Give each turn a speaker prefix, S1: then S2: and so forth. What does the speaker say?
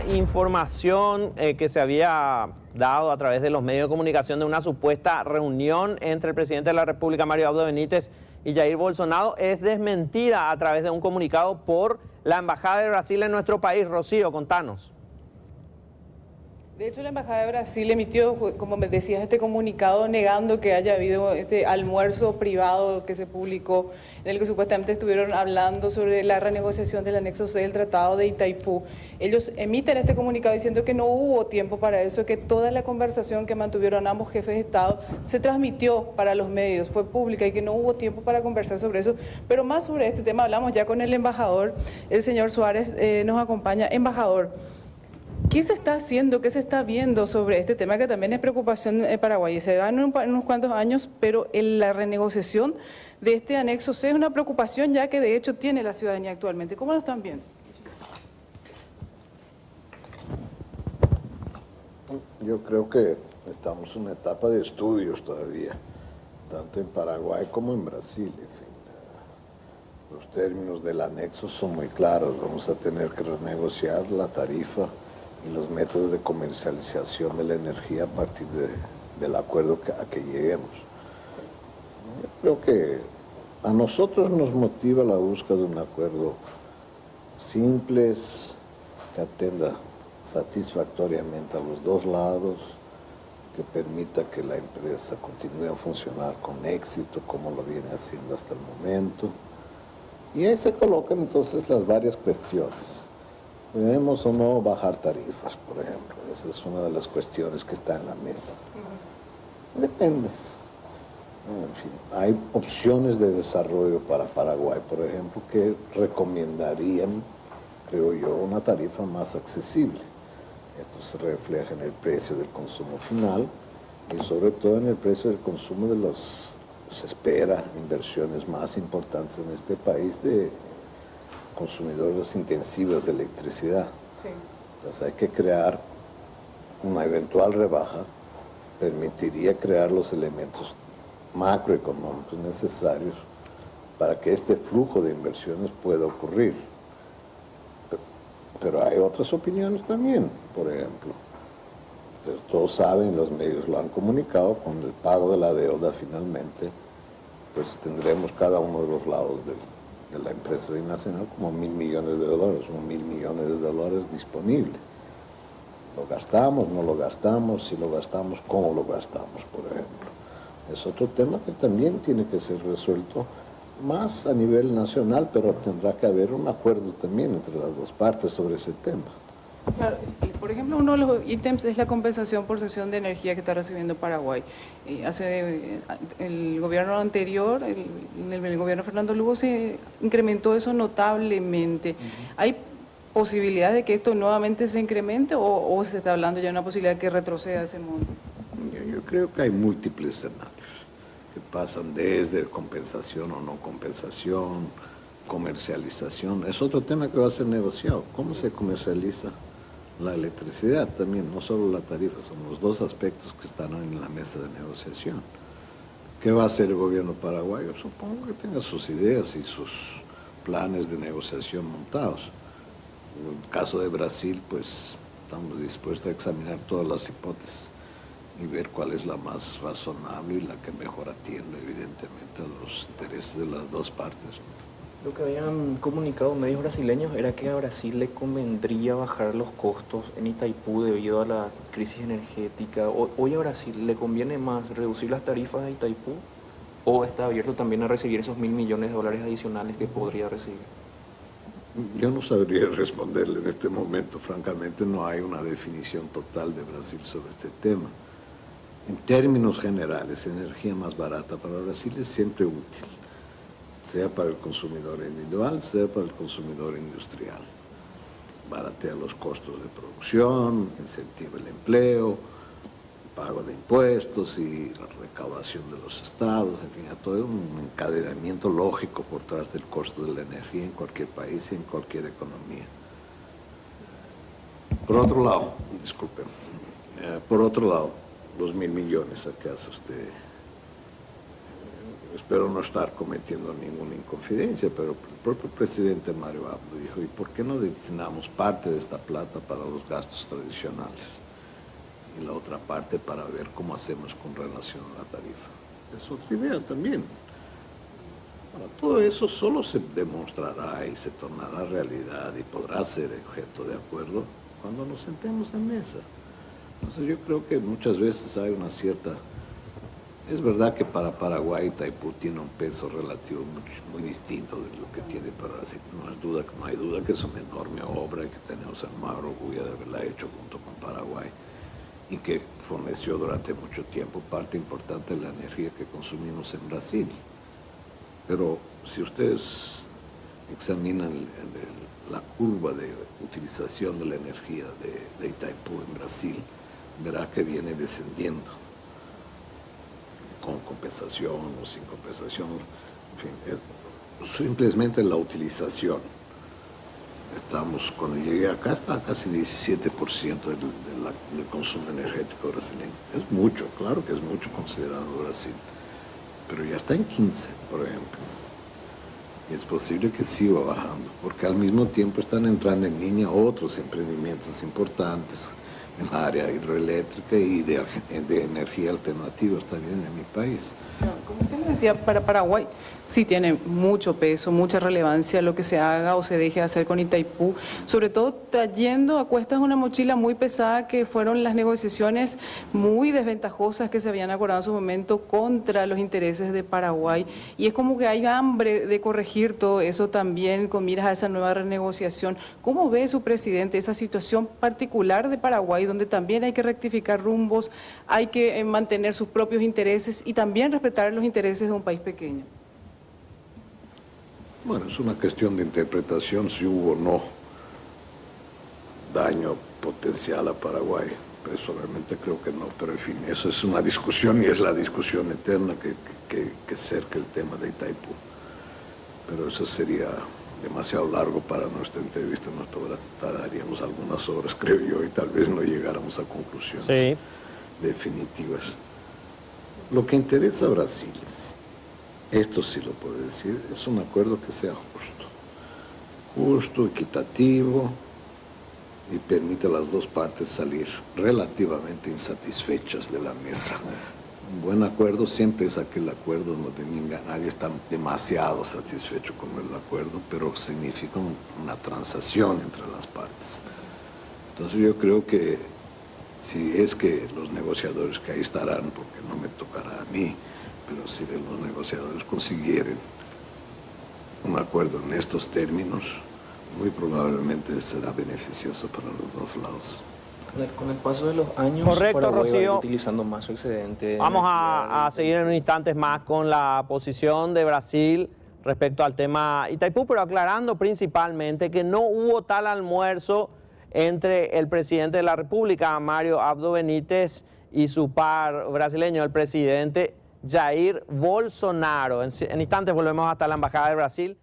S1: una información que se había dado a través de los medios de comunicación de una supuesta reunión entre el presidente de la República, Mario Abdo Benítez, y Jair Bolsonaro, es desmentida a través de un comunicado por la Embajada de Brasil en nuestro país. Rocío, contanos.
S2: De hecho, la Embajada de Brasil emitió, como me decías, este comunicado negando que haya habido este almuerzo privado que se publicó, en el que supuestamente estuvieron hablando sobre la renegociación del anexo C del Tratado de Itaipú. Ellos emiten este comunicado diciendo que no hubo tiempo para eso, que toda la conversación que mantuvieron ambos jefes de Estado se transmitió para los medios, fue pública y que no hubo tiempo para conversar sobre eso. Pero más sobre este tema hablamos ya con el embajador, el señor Suárez nos acompaña. Embajador, ¿qué se está haciendo, qué se está viendo sobre este tema que también es preocupación en Paraguay? Será en unos cuantos años, pero la renegociación de este anexo C es una preocupación ya que de hecho tiene la ciudadanía actualmente. ¿Cómo lo están viendo?
S3: Yo creo que estamos en una etapa de estudios todavía, tanto en Paraguay como en Brasil. En fin, los términos del anexo son muy claros. Vamos a tener que renegociar la tarifa y los métodos de comercialización de la energía a partir del acuerdo a que lleguemos. Yo creo que a nosotros nos motiva la búsqueda de un acuerdo simple, que atenda satisfactoriamente a los dos lados, que permita que la empresa continúe a funcionar con éxito como lo viene haciendo hasta el momento. Y ahí se colocan entonces las varias cuestiones. ¿Debemos o no bajar tarifas, por ejemplo? Esa es una de las cuestiones que está en la mesa. Depende. En fin, hay opciones de desarrollo para Paraguay, por ejemplo, que recomendarían, creo yo, una tarifa más accesible. Esto se refleja en el precio del consumo final y sobre todo en el precio del consumo de se espera, inversiones más importantes en este país de consumidores intensivos de electricidad. Sí. Entonces hay que crear una eventual rebaja, permitiría crear los elementos macroeconómicos necesarios para que este flujo de inversiones pueda ocurrir. Pero hay otras opiniones también, por ejemplo. Todos saben, los medios lo han comunicado, con el pago de la deuda finalmente, pues tendremos cada uno de los lados de la empresa binacional como $1.000 millones, $1.000 millones disponible. ¿Lo gastamos, no lo gastamos? Si lo gastamos, ¿cómo lo gastamos, por ejemplo? Es otro tema que también tiene que ser resuelto más a nivel nacional, pero tendrá que haber un acuerdo también entre las dos partes sobre ese tema.
S2: Claro, por ejemplo, uno de los ítems es la compensación por cesión de energía que está recibiendo Paraguay. El gobierno anterior, el gobierno Fernando Lugo, se incrementó eso notablemente. ¿Hay posibilidad de que esto nuevamente se incremente o se está hablando ya de una posibilidad de que retroceda ese monto?
S3: Yo creo que hay múltiples escenarios que pasan desde compensación o no compensación, comercialización. Es otro tema que va a ser negociado. ¿Cómo se comercializa la electricidad? También, no solo la tarifa, son los dos aspectos que están hoy en la mesa de negociación. ¿Qué va a hacer el gobierno paraguayo? Supongo que tenga sus ideas y sus planes de negociación montados. En el caso de Brasil, pues estamos dispuestos a examinar todas las hipótesis y ver cuál es la más razonable y la que mejor atiende, evidentemente, a los intereses de las dos partes.
S4: Lo que habían comunicado medios brasileños era que a Brasil le convendría bajar los costos en Itaipú debido a la crisis energética. ¿Hoy a Brasil le conviene más reducir las tarifas de Itaipú o está abierto también a recibir esos $1.000 millones adicionales que podría recibir?
S3: Yo no sabría responderle en este momento. Francamente, no hay una definición total de Brasil sobre este tema. En términos generales, energía más barata para Brasil es siempre útil, sea para el consumidor individual, sea para el consumidor industrial. Baratea los costos de producción, incentiva el empleo, pago de impuestos y la recaudación de los estados, en fin, todo un encadenamiento lógico por detrás del costo de la energía en cualquier país y en cualquier economía. Por otro lado, los $1.000 millones a que hace usted espero no estar cometiendo ninguna inconfidencia, pero el propio presidente Mario Abdo dijo, ¿y por qué no destinamos parte de esta plata para los gastos tradicionales y la otra parte para ver cómo hacemos con relación a la tarifa? Es otra idea también. Ahora, todo eso solo se demostrará y se tornará realidad y podrá ser objeto de acuerdo cuando nos sentemos en mesa. Entonces yo creo que muchas veces hay una cierta... Es verdad que para Paraguay Itaipú tiene un peso relativo muy distinto de lo que tiene para Brasil. No hay duda que es una enorme obra y que tenemos el mayor orgullo de haberla hecho junto con Paraguay y que forneció durante mucho tiempo parte importante de la energía que consumimos en Brasil. Pero si ustedes examinan la curva de utilización de la energía de Itaipú en Brasil, verá que viene descendiendo, con compensación o sin compensación, en fin, simplemente la utilización. Cuando llegué acá, está casi 17% del consumo energético brasileño. Es mucho, claro que es mucho considerado Brasil, pero ya está en 15, por ejemplo. Y es posible que siga bajando, porque al mismo tiempo están entrando en línea otros emprendimientos importantes en la área hidroeléctrica y de energía alternativa también en mi país.
S2: Como usted lo decía, para Paraguay sí tiene mucho peso, mucha relevancia lo que se haga o se deje de hacer con Itaipú, sobre todo trayendo a cuestas una mochila muy pesada que fueron las negociaciones muy desventajosas que se habían acordado en su momento contra los intereses de Paraguay. Y es como que hay hambre de corregir todo eso también con miras a esa nueva renegociación. ¿Cómo ve su presidente esa situación particular de Paraguay, donde también hay que rectificar rumbos, hay que mantener sus propios intereses y también respetar los intereses de un país pequeño?
S3: Bueno, es una cuestión de interpretación si hubo o no daño potencial a Paraguay. Personalmente creo que no, pero en fin, eso es una discusión y es la discusión eterna que cerca el tema de Itaipú. Pero eso sería demasiado largo para nuestra entrevista, nos tardaríamos algunas horas, creo yo, y tal vez no llegáramos a conclusiones definitivas. Lo que interesa a Brasil, esto sí lo puedo decir, es un acuerdo que sea justo, equitativo y permite a las dos partes salir relativamente insatisfechas de la mesa. Un buen acuerdo siempre es aquel acuerdo donde nadie está demasiado satisfecho con el acuerdo, pero significa una transacción entre las partes. Entonces yo creo que si es que los negociadores que ahí estarán, porque no me tocará a mí, pero si los negociadores consiguieren un acuerdo en estos términos, muy probablemente será beneficioso para los dos lados.
S4: Con el paso de los años,
S1: Correcto,
S4: Paraguay va a ir
S1: Rocío.
S4: utilizando más su excedente de
S1: Vamos
S4: energía
S1: a seguir en un instante más con la posición de Brasil respecto al tema Itaipú, pero aclarando principalmente que no hubo tal almuerzo entre el presidente de la República, Mario Abdo Benítez, y su par brasileño, el presidente Jair Bolsonaro. En instantes volvemos hasta la Embajada de Brasil.